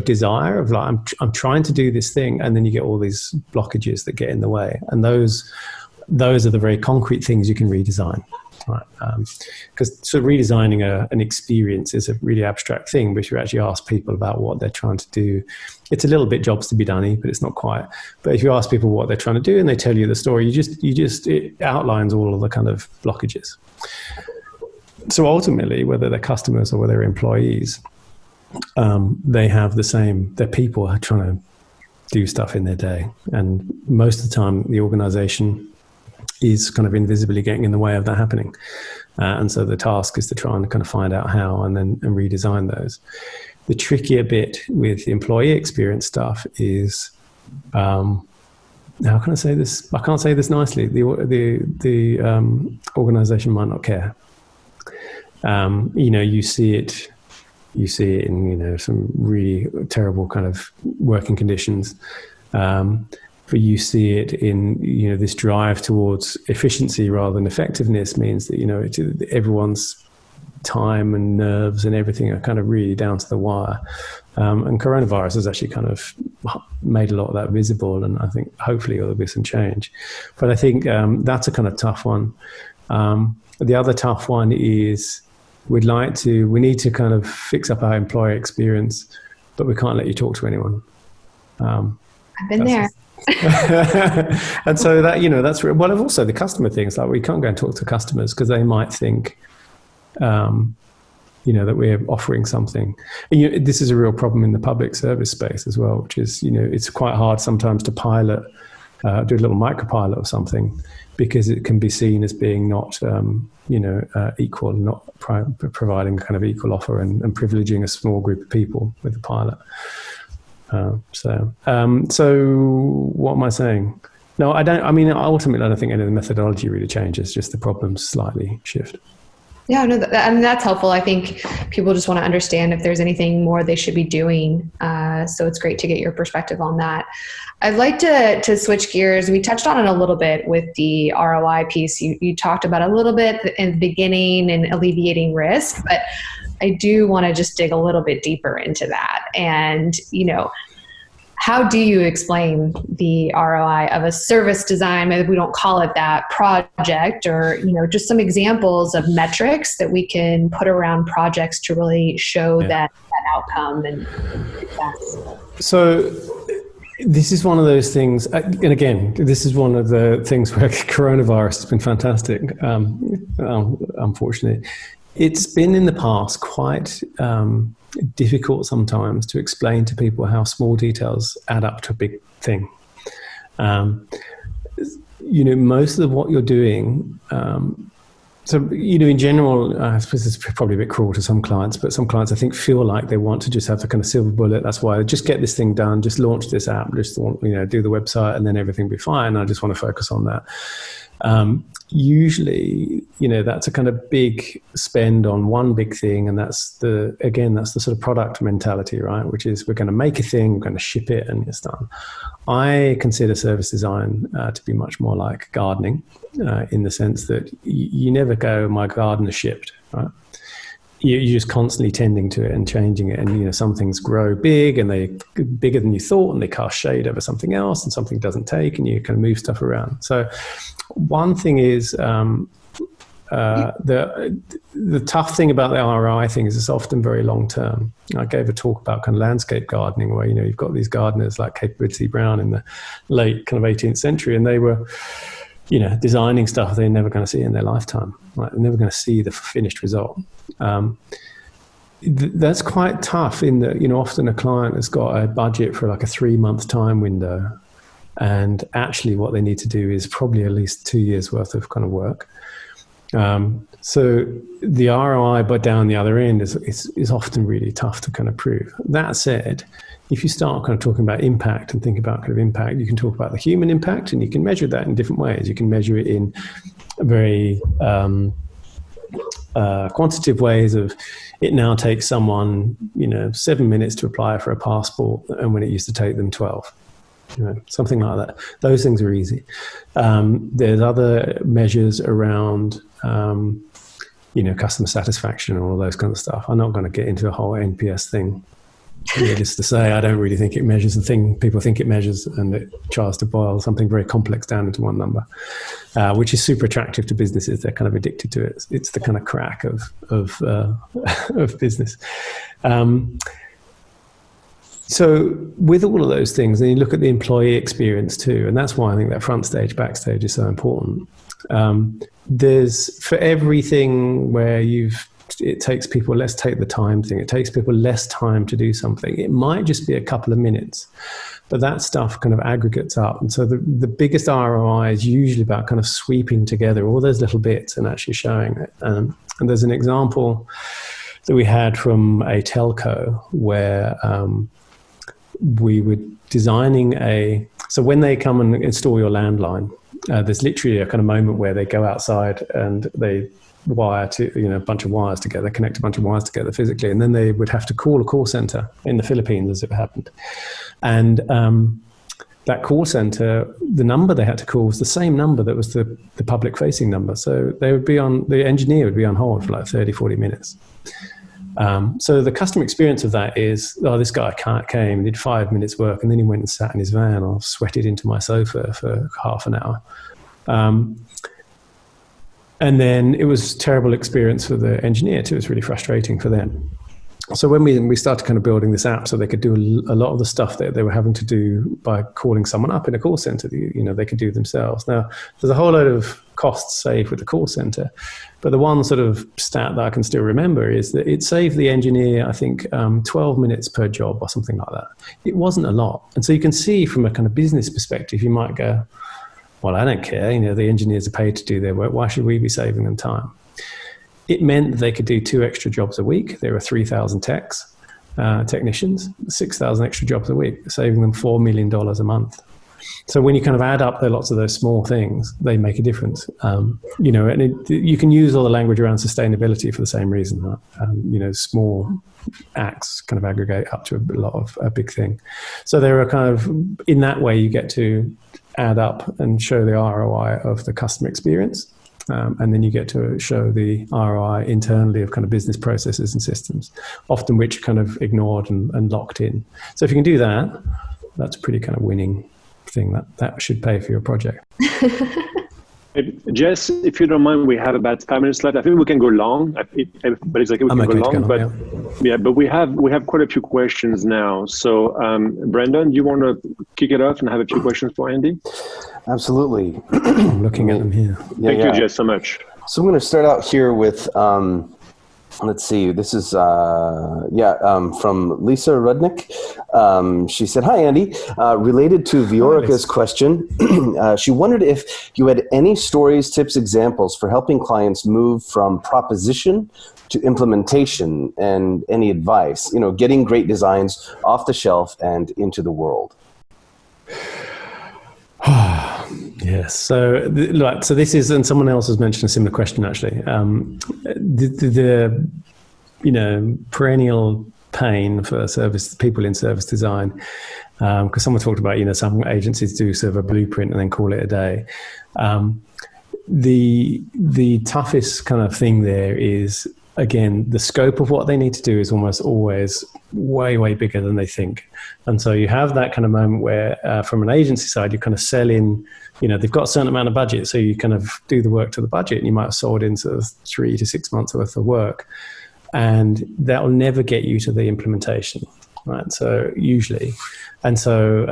desire of like, I'm trying to do this thing. And then you get all these blockages that get in the way. And those are the very concrete things you can redesign. Right. Because sort of redesigning an experience is a really abstract thing, but you actually ask people about what they're trying to do. It's a little bit jobs to be done-y, but it's not quite. But if you ask people what they're trying to do and they tell you the story, it outlines all of the kind of blockages. So ultimately, whether they're customers or whether they're employees, they have the same. They're people who are trying to do stuff in their day, and most of the time, the organization is kind of invisibly getting in the way of that happening. And so the task is to try and kind of find out how and redesign those. The trickier bit with the employee experience stuff is, how can I say this? I can't say this nicely. The organization might not care. You see it in, some really terrible kind of working conditions. But you see it in, this drive towards efficiency rather than effectiveness means that, everyone's time and nerves and everything are kind of really down to the wire. And coronavirus has actually kind of made a lot of that visible. And I think hopefully there'll be some change. But I think that's a kind of tough one. The other tough one is we need to kind of fix up our employee experience, but we can't let you talk to anyone. I've been there. And so that, that's well, also the customer things, like we can't go and talk to customers because they might think, that we're offering something. And, this is a real problem in the public service space as well, which is, it's quite hard sometimes to pilot, do a little micropilot of something because it can be seen as being not, equal, not providing a kind of equal offer and privileging a small group of people with the pilot. So what am I saying? No, I don't. Ultimately, I don't think any of the methodology really changes. Just the problems slightly shift. Yeah, no, that's helpful. I think people just want to understand if there's anything more they should be doing. So it's great to get your perspective on that. I'd like to switch gears. We touched on it a little bit with the ROI piece. You talked about a little bit in the beginning and alleviating risk, but I do want to just dig a little bit deeper into that. And, how do you explain the ROI of a service design? Maybe we don't call it that, project, or, just some examples of metrics that we can put around projects to really show that outcome and success. So this is one of those things, and again, this is one of the things where coronavirus has been fantastic, unfortunately. It's been in the past quite difficult sometimes to explain to people how small details add up to a big thing. Most of what you're doing, in general, I suppose it's probably a bit cruel to some clients, but some clients I think feel like they want to just have the kind of silver bullet. That's why I just get this thing done, just launch this app, just want, do the website, and then everything will be fine. I just want to focus on that. Usually, that's a kind of big spend on one big thing. And that's the sort of product mentality, right? Which is we're going to make a thing, we're going to ship it, and it's done. I consider service design to be much more like gardening, in the sense that you never go, my garden is shipped, right? You're just constantly tending to it and changing it. And, some things grow big and they're bigger than you thought, and they cast shade over something else, and something doesn't take, and you kind of move stuff around. So one thing is, the tough thing about the ROI thing is it's often very long term. I gave a talk about kind of landscape gardening where, you've got these gardeners like Cape Ridley Brown in the late kind of 18th century, and they were, designing stuff they're never going to see in their lifetime. Right? They're never going to see the finished result. That's quite tough in that, often a client has got a budget for like a 3-month time window, and actually what they need to do is probably at least 2 years worth of kind of work. So the ROI, but down the other end is often really tough to kind of prove. That said, if you start kind of talking about impact and think about kind of impact, you can talk about the human impact, and you can measure that in different ways. You can measure it in very quantitative ways of it now takes someone, 7 minutes to apply for a passport, and when it used to take them 12. Something like that. Those things are easy. There's other measures around, customer satisfaction and all those kind of stuff. I'm not going to get into a whole NPS thing. Needless to say, I don't really think it measures the thing people think it measures, and it tries to boil something very complex down into one number, which is super attractive to businesses. They're kind of addicted to it. It's the kind of crack of business. So with all of those things, then you look at the employee experience too, and that's why I think that front stage, backstage is so important. There's for everything where it takes people, let's take the time thing, it takes people less time to do something. It might just be a couple of minutes, but that stuff kind of aggregates up. And so the biggest ROI is usually about kind of sweeping together all those little bits and actually showing it. And there's an example that we had from a telco where we were designing so when they come and install your landline, there's literally a kind of moment where they go outside and they wire to, a bunch of wires together, connect a bunch of wires together physically, and then they would have to call a call center in the Philippines as it happened. And that call center, the number they had to call was the same number that was the public facing number. So the engineer would be on hold for like 30, 40 minutes. So the customer experience of that is, this guy came, did 5 minutes work, and then he went and sat in his van or sweated into my sofa for half an hour. And then it was a terrible experience for the engineer too. It was really frustrating for them. So when we started kind of building this app so they could do a lot of the stuff that they were having to do by calling someone up in a call center, they could do themselves. Now, there's a whole load of costs saved with the call center, but the one sort of stat that I can still remember is that it saved the engineer, I think, 12 minutes per job or something like that. It wasn't a lot. And so you can see from a kind of business perspective, you might go, well, I don't care. The engineers are paid to do their work. Why should we be saving them time? It meant that they could do 2 extra jobs a week. There were 3,000 technicians, 6,000 extra jobs a week, saving them $4 million a month. So when you kind of add up lots of those small things, they make a difference. And you can use all the language around sustainability for the same reason. Right? Small acts kind of aggregate up to a big thing. So there are kind of, in that way, you get to add up and show the ROI of the customer experience. And then you get to show the ROI internally of kind of business processes and systems, often which are kind of ignored and locked in. So if you can do that, that's a pretty kind of winning thing. That should pay for your project. Jess, if you don't mind, we have about 5 minutes left. I think we can go long, but it's okay. We can go long. But we have quite a few questions now. So, Brandon, do you want to kick it off and have a few questions for Andy? Absolutely. I'm looking at them here. Thank you, Jess, so much. So I'm going to start out here with, let's see, this is, from Lisa Rudnick. She said, "Hi, Andy. Related to Viorica's question, she wondered if you had any stories, tips, examples for helping clients move from proposition to implementation, and any advice, getting great designs off the shelf and into the world." Yes. So this is, and someone else has mentioned a similar question actually. The perennial pain for people in service design, because someone talked about, some agencies do sort of a blueprint and then call it a day. The toughest kind of thing there is, again, the scope of what they need to do is almost always way, way bigger than they think. And so you have that kind of moment where from an agency side, you kind of sell in, they've got a certain amount of budget. So you kind of do the work to the budget, and you might have sold in sort of 3 to 6 months worth of work. And that will never get you to the implementation, right? So usually. And so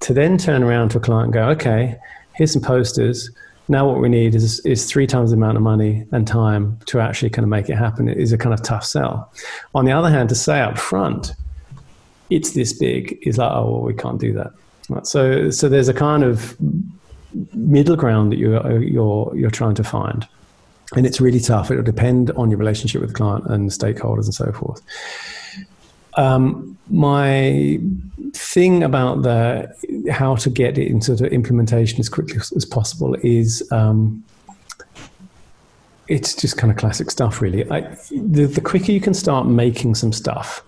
to then turn around to a client and go, okay, here's some posters. Now what we need is 3 times the amount of money and time to actually kind of make it happen. It is a kind of tough sell. On the other hand, to say up front, it's this big, is like, oh, well, we can't do that. Right? So there's a kind of middle ground that you're trying to find. And it's really tough. It'll depend on your relationship with the client and stakeholders and so forth. My thing about how to get it into the implementation as quickly as possible is it's just kind of classic stuff, really. The quicker you can start making some stuff,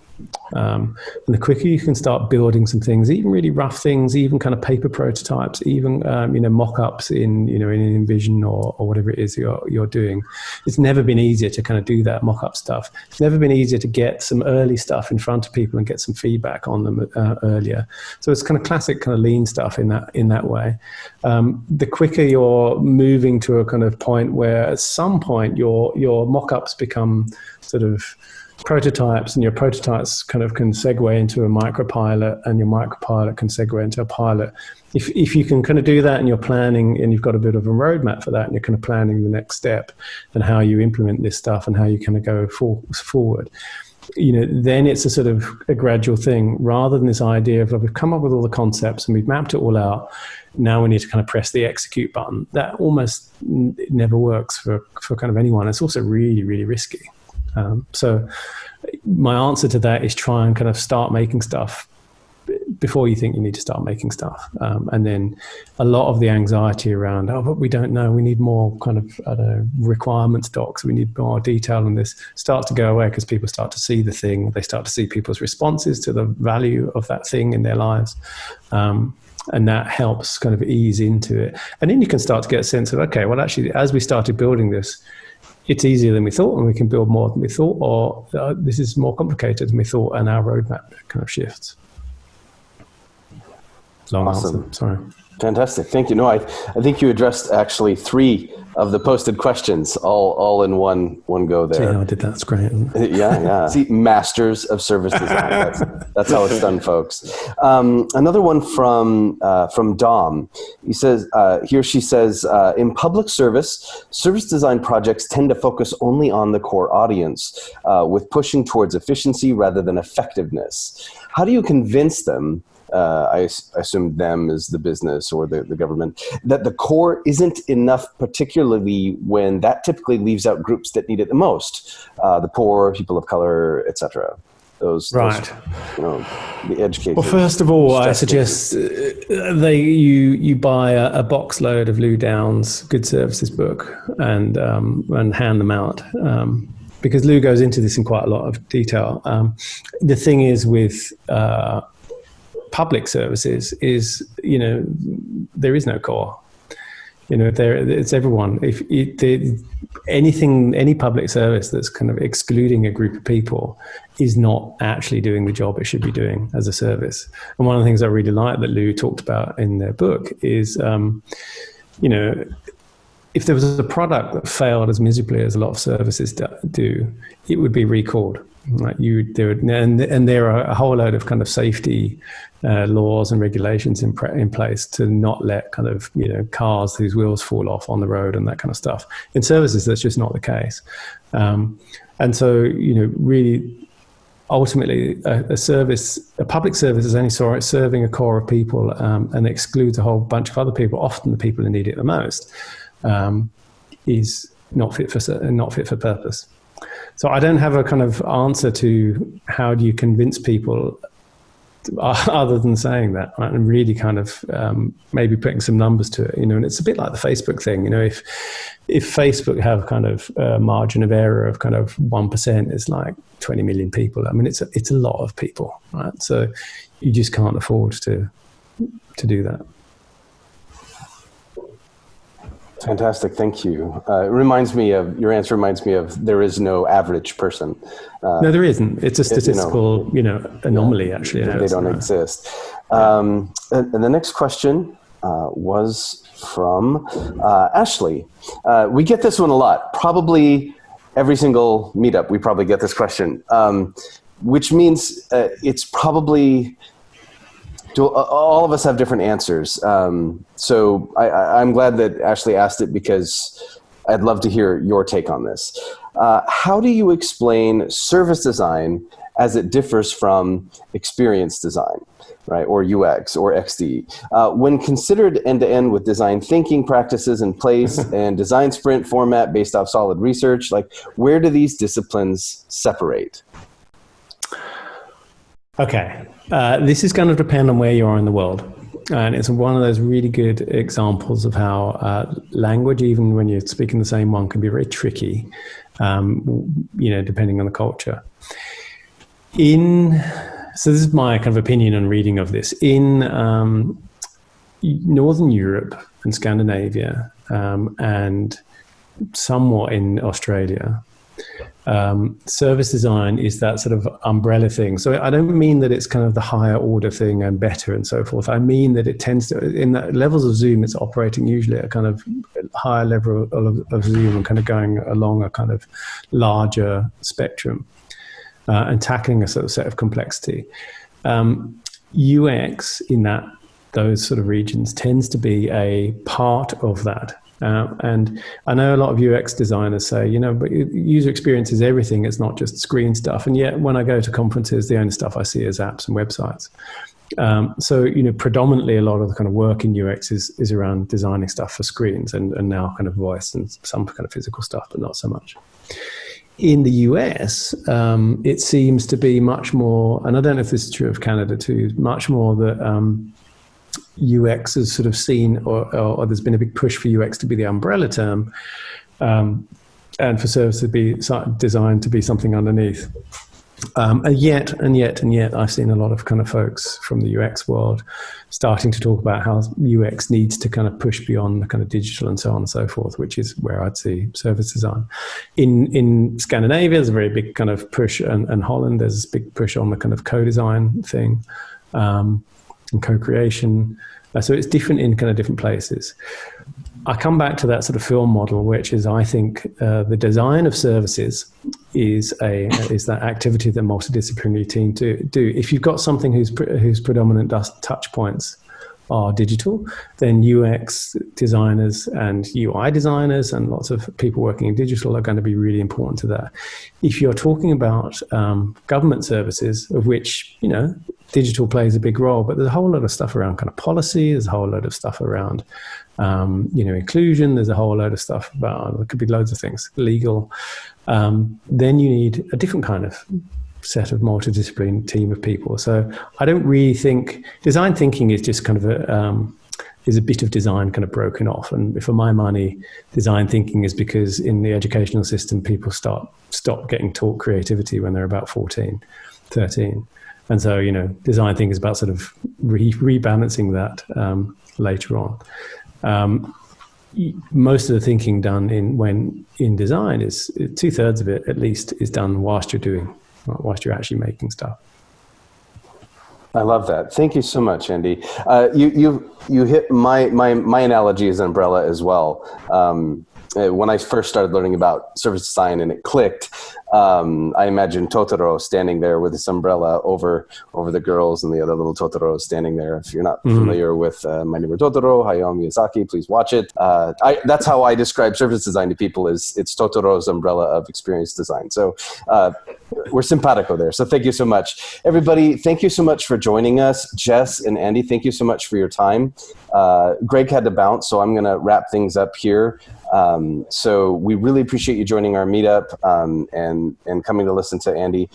and the quicker you can start building some things, even really rough things, even kind of paper prototypes, even mock-ups in InVision or whatever it is you're doing. It's never been easier to kind of do that mock-up stuff. It's never been easier to get some early stuff in front of people and get some feedback on them earlier. So it's kind of classic kind of lean stuff in that way. The quicker you're moving to a kind of point where at some point your mock-ups become sort of prototypes, and your prototypes kind of can segue into a micropilot, and your micropilot can segue into a pilot. If you can kind of do that, and you're planning, and you've got a bit of a roadmap for that, and you're kind of planning the next step and how you implement this stuff and how you kind of go forward, then it's a sort of a gradual thing, rather than this idea of, we've come up with all the concepts and we've mapped it all out. Now we need to kind of press the execute button. That almost never works for kind of anyone. It's also really, really risky. So my answer to that is try and kind of start making stuff before you think you need to start making stuff. And then a lot of the anxiety around, but we don't know, we need more kind of requirements docs, we need more detail on this, starts to go away because people start to see the thing, they start to see people's responses to the value of that thing in their lives. And that helps kind of ease into it. And then you can start to get a sense of, okay, well, actually, as we started building this, it's easier than we thought, and we can build more than we thought, or this is more complicated than we thought, and our roadmap kind of shifts. Long Awesome. answer, sorry. Fantastic. Thank you. No, I think you addressed actually 3 of the posted questions all in one go there. Yeah, I did that. That's great. Yeah. See, masters of service design. That's how it's done, folks. Another one from Dom. She says, in public service design projects tend to focus only on the core audience, with pushing towards efficiency rather than effectiveness. How do you convince them, I assume them is the business or the government, that the core isn't enough, particularly when that typically leaves out groups that need it the most, the poor, people of color, etc. Those the educators. Well, first of all, I suggest you buy a box load of Lou Downs' Good Services book and hand them out. Because Lou goes into this in quite a lot of detail. The thing is with public services is, there is no core. It's everyone. Any public service that's kind of excluding a group of people is not actually doing the job it should be doing as a service. And one of the things I really like that Lou talked about in their book is, if there was a product that failed as miserably as a lot of services do, it would be recalled. Like and there are a whole load of kind of safety laws and regulations in place to not let kind of cars whose wheels fall off on the road and that kind of stuff. In services, that's just not the case. And so really, ultimately, a public service is only serving a core of people and excludes a whole bunch of other people, often the people who need it the most. Is not fit for purpose. So I don't have a kind of answer to how do you convince people other than saying that, right? And really kind of maybe putting some numbers to it, and it's a bit like the Facebook thing. If Facebook have kind of a margin of error of kind of 1%, it's like 20 million people. I mean, it's a lot of people, right? So you just can't afford to do that. Fantastic, thank you. Your answer reminds me of there is no average person. No, there isn't. It's a statistical, anomaly. Actually, they don't exist. And the next question was from Ashley. We get this one a lot. Probably every single meetup, we probably get this question, which means it's probably. All of us have different answers. So I'm glad that Ashley asked it because I'd love to hear your take on this. How do you explain service design as it differs from experience design, right? Or UX or XD? When considered end-to-end with design thinking practices in place and design sprint format based off solid research, where do these disciplines separate? Okay, this is going to depend on where you are in the world. And it's one of those really good examples of how language, even when you're speaking the same one, can be very tricky, depending on the culture. So this is my kind of opinion and reading of this. In Northern Europe and Scandinavia and somewhat in Australia, service design is that sort of umbrella thing. So I don't mean that it's kind of the higher order thing and better and so forth. I mean that it tends to, in that levels of Zoom, it's operating usually at a kind of higher level of Zoom and kind of going along a kind of larger spectrum and tackling a sort of set of complexity. UX in those sort of regions tends to be a part of that. And I know a lot of UX designers say, but user experience is everything. It's not just screen stuff. And yet when I go to conferences, the only stuff I see is apps and websites. So, predominantly a lot of the kind of work in UX is around designing stuff for screens and now kind of voice and some kind of physical stuff, but not so much. In the US, it seems to be much more, and I don't know if this is true of Canada too, much more that UX is sort of seen, or there's been a big push for UX to be the umbrella term, and for service to be designed to be something underneath. And yet, I've seen a lot of kind of folks from the UX world starting to talk about how UX needs to kind of push beyond the kind of digital and so on and so forth, which is where I'd see service design. In Scandinavia, there's a very big kind of push, and Holland, there's this big push on the kind of co-design thing. And co-creation. So it's different in kind of different places. I come back to that sort of film model, which is, I think, the design of services is that activity that multidisciplinary team do. If you've got something whose predominant touch points are digital, then UX designers and UI designers and lots of people working in digital are going to be really important to that. If you're talking about government services, of which, digital plays a big role, but there's a whole lot of stuff around kind of policy, there's a whole load of stuff around, inclusion, there's a whole load of stuff about, there could be loads of things, legal, then you need a different kind of set of multidisciplinary team of people. So I don't really think design thinking is just kind of is a bit of design kind of broken off. And for my money, design thinking is because in the educational system, people stop getting taught creativity when they're about 14, 13. And so, design thinking is about sort of rebalancing that later on. most of the thinking done in design is 2/3 of it at least is done whilst you're actually making stuff. I love that. Thank you so much, Andy. You hit my analogy as an umbrella as well. When I first started learning about service design and it clicked, I imagined Totoro standing there with his umbrella over the girls and the other little Totoros standing there. If you're not familiar with My Neighbor Totoro, Hayao Miyazaki, please watch it. That's how I describe service design to people, is it's Totoro's umbrella of experience design. So we're simpatico there. So thank you so much. Everybody, thank you so much for joining us. Jess and Andy, thank you so much for your time. Greg had to bounce, so I'm going to wrap things up here. So we really appreciate you joining our meetup and coming to listen to Andy.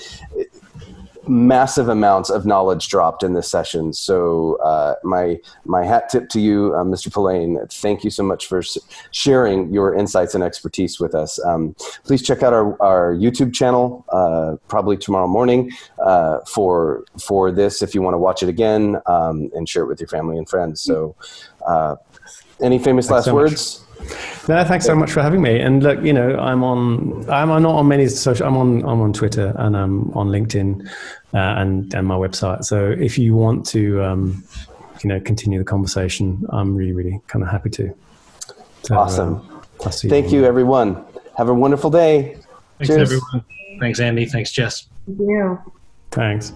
Massive amounts of knowledge dropped in this session. So my hat tip to you, Mr. Polaine. Thank you so much for sharing your insights and expertise with us. Please check out our YouTube channel probably tomorrow morning for this if you want to watch it again, and share it with your family and friends. So any famous last words? No, thanks so much for having me. And look, I'm not on many social. I'm on Twitter and I'm on LinkedIn and my website. So if you want to, continue the conversation, I'm really, really kind of happy to. So, awesome. Thank you, everyone. Have a wonderful day. Thanks, Cheers. everyone. Thanks, Andy. Thanks, Jess. Thank you. Thanks.